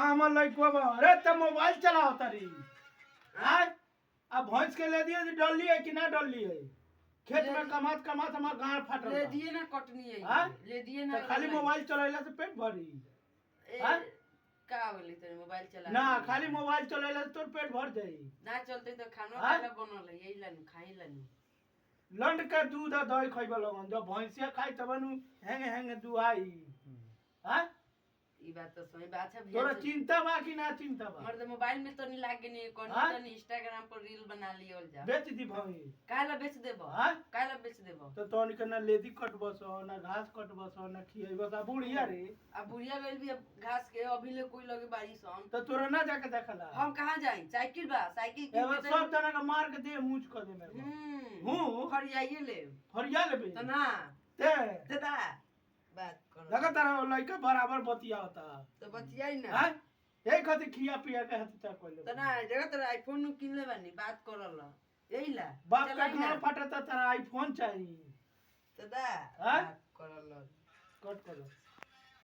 हमर लइको बा अरे त मोबाइल चलाओ तारी हां अब भैंस के ले दिए डलली है कि ना डलली है खेत में कमात कमात हमार गांड फाटल ले दिए ना कटनी है ले दिए ना खाली मोबाइल चलाइला से पेट भरी हां का बोली तेरे मोबाइल चला ना खाली मोबाइल चलाइला से तोर पेट भर जाई ना चलते तो खाना खाला बनल है यही लानु खाई लानु लंड के दूध आ दही खइबा लगन जब भैंसिया खाई तबनु हैंगे दुआई हां ई बात तो सही बात है तोरा चिंता बा कि ना चिंता बा मर्द मोबाइल में तो नहीं लागे नहीं कोन तो इंस्टाग्राम पर रील बना लियो जा बेच दी भाई काला बेच देबो हां काला बेच देबो तो तोन के ना लेदी कटबसो ना घास कटबसो ना खियबस आ बुढ़िया रे आ बुढ़िया बेल भी घास के अभी ले कोई लगे बारी सन तो तोरा ना जाके देखला हम कहां जाई साइकिल बा साइकिल के सब जना का मार के दे मूंछ कर दे मेरे हूं फरियाइए ले फरिया लेबे तो ना ते दा बात करो लगा तारा लइका बराबर बतिया होता तो बतियाई ना हां एक खाती खिया पिया के हाथ ता कोले तो ना जगह तेरा आईफोन नु किनले बानी बात करल यही ला बाप का घर फटता तारा आईफोन चाहिए तो दा हां करल कट करो